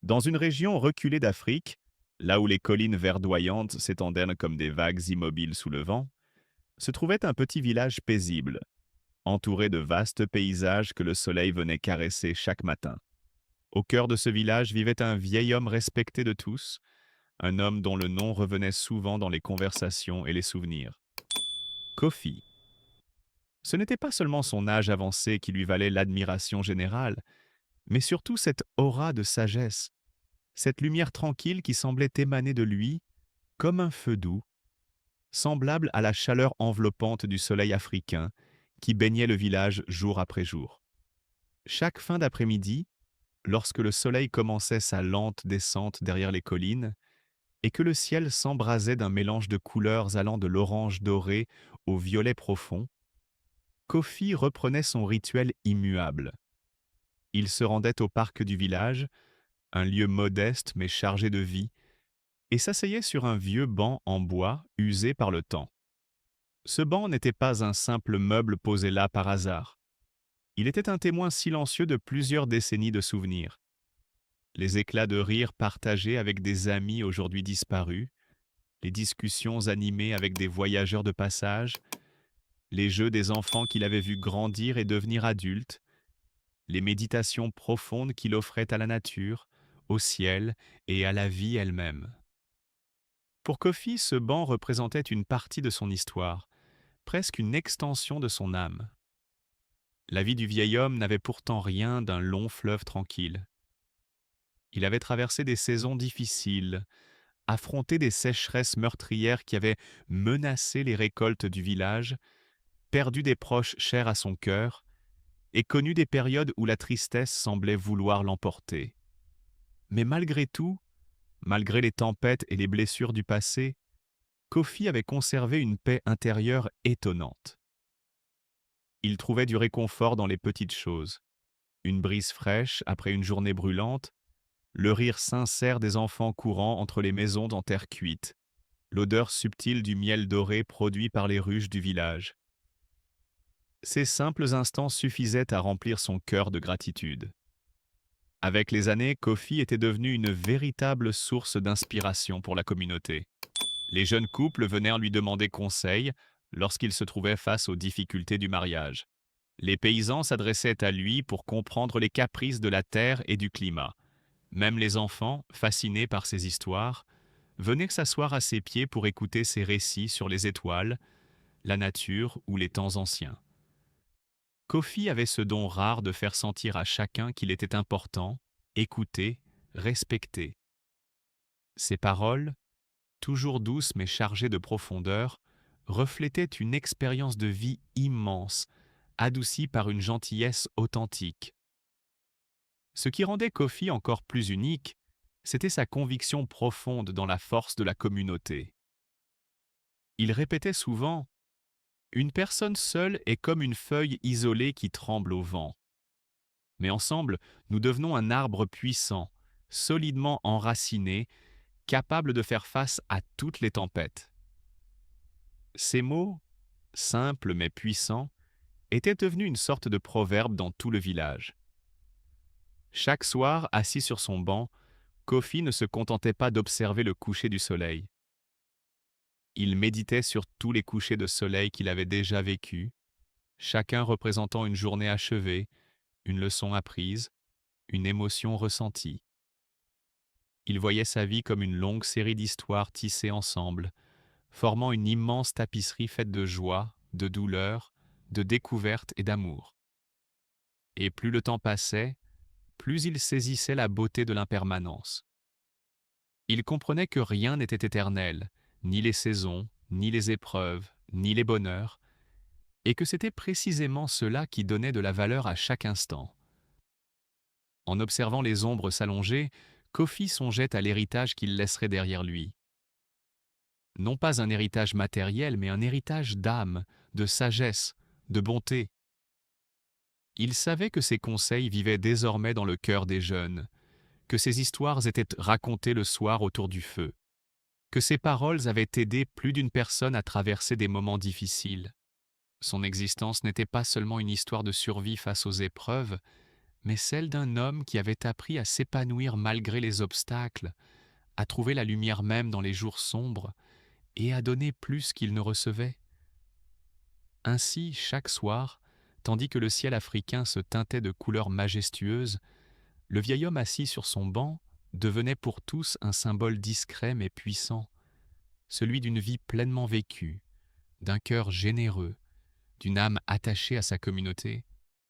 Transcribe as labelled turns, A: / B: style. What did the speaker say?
A: Dans une région reculée d'Afrique, là où les collines verdoyantes s'étendaient comme des vagues immobiles sous le vent, se trouvait un petit village paisible, entouré de vastes paysages que le soleil venait caresser chaque matin. Au cœur de ce village vivait un vieil homme respecté de tous, un homme dont le nom revenait souvent dans les conversations et les souvenirs. Kofi. Ce n'était pas seulement son âge avancé qui lui valait l'admiration générale, mais surtout cette aura de sagesse, cette lumière tranquille qui semblait émaner de lui comme un feu doux, semblable à la chaleur enveloppante du soleil africain qui baignait le village jour après jour. Chaque fin d'après-midi, lorsque le soleil commençait sa lente descente derrière les collines et que le ciel s'embrasait d'un mélange de couleurs allant de l'orange doré au violet profond, Kofi reprenait son rituel immuable. Il se rendait au parc du village, un lieu modeste mais chargé de vie, et s'asseyait sur un vieux banc en bois usé par le temps. Ce banc n'était pas un simple meuble posé là par hasard. Il était un témoin silencieux de plusieurs décennies de souvenirs. Les éclats de rire partagés avec des amis aujourd'hui disparus, les discussions animées avec des voyageurs de passage, les jeux des enfants qu'il avait vus grandir et devenir adultes, les méditations profondes qu'il offrait à la nature, au ciel et à la vie elle-même. Pour Kofi, ce banc représentait une partie de son histoire, presque une extension de son âme. La vie du vieil homme n'avait pourtant rien d'un long fleuve tranquille. Il avait traversé des saisons difficiles, affronté des sécheresses meurtrières qui avaient menacé les récoltes du village, perdu des proches chers à son cœur, et connu des périodes où la tristesse semblait vouloir l'emporter. Mais malgré tout, malgré les tempêtes et les blessures du passé, Kofi avait conservé une paix intérieure étonnante. Il trouvait du réconfort dans les petites choses. Une brise fraîche après une journée brûlante, le rire sincère des enfants courant entre les maisons en terre cuite, l'odeur subtile du miel doré produit par les ruches du village. Ces simples instants suffisaient à remplir son cœur de gratitude. Avec les années, Kofi était devenu une véritable source d'inspiration pour la communauté. Les jeunes couples venaient lui demander conseil lorsqu'ils se trouvaient face aux difficultés du mariage. Les paysans s'adressaient à lui pour comprendre les caprices de la terre et du climat. Même les enfants, fascinés par ses histoires, venaient s'asseoir à ses pieds pour écouter ses récits sur les étoiles, la nature ou les temps anciens. Kofi avait ce don rare de faire sentir à chacun qu'il était important, écouté, respecté. Ses paroles, toujours douces mais chargées de profondeur, reflétaient une expérience de vie immense, adoucie par une gentillesse authentique. Ce qui rendait Kofi encore plus unique, c'était sa conviction profonde dans la force de la communauté. Il répétait souvent: une personne seule est comme une feuille isolée qui tremble au vent. Mais ensemble, nous devenons un arbre puissant, solidement enraciné, capable de faire face à toutes les tempêtes. Ces mots, simples mais puissants, étaient devenus une sorte de proverbe dans tout le village. Chaque soir, assis sur son banc, Kofi ne se contentait pas d'observer le coucher du soleil. Il méditait sur tous les couchers de soleil qu'il avait déjà vécus, chacun représentant une journée achevée, une leçon apprise, une émotion ressentie. Il voyait sa vie comme une longue série d'histoires tissées ensemble, formant une immense tapisserie faite de joie, de douleur, de découverte et d'amour. Et plus le temps passait, plus il saisissait la beauté de l'impermanence. Il comprenait que rien n'était éternel, ni les saisons, ni les épreuves, ni les bonheurs, et que c'était précisément cela qui donnait de la valeur à chaque instant. En observant les ombres s'allonger, Kofi songeait à l'héritage qu'il laisserait derrière lui. Non pas un héritage matériel, mais un héritage d'âme, de sagesse, de bonté. Il savait que ses conseils vivaient désormais dans le cœur des jeunes, que ses histoires étaient racontées le soir autour du feu, que ses paroles avaient aidé plus d'une personne à traverser des moments difficiles. Son existence n'était pas seulement une histoire de survie face aux épreuves,
B: mais celle d'un homme qui avait appris à s'épanouir malgré les obstacles, à trouver la lumière même dans les jours sombres et à donner plus qu'il ne recevait. Ainsi, chaque soir, tandis que le ciel africain se teintait de couleurs majestueuses, le vieil homme assis sur son banc devenait pour tous un symbole discret mais puissant, celui d'une vie pleinement vécue, d'un cœur généreux, d'une âme attachée à sa communauté.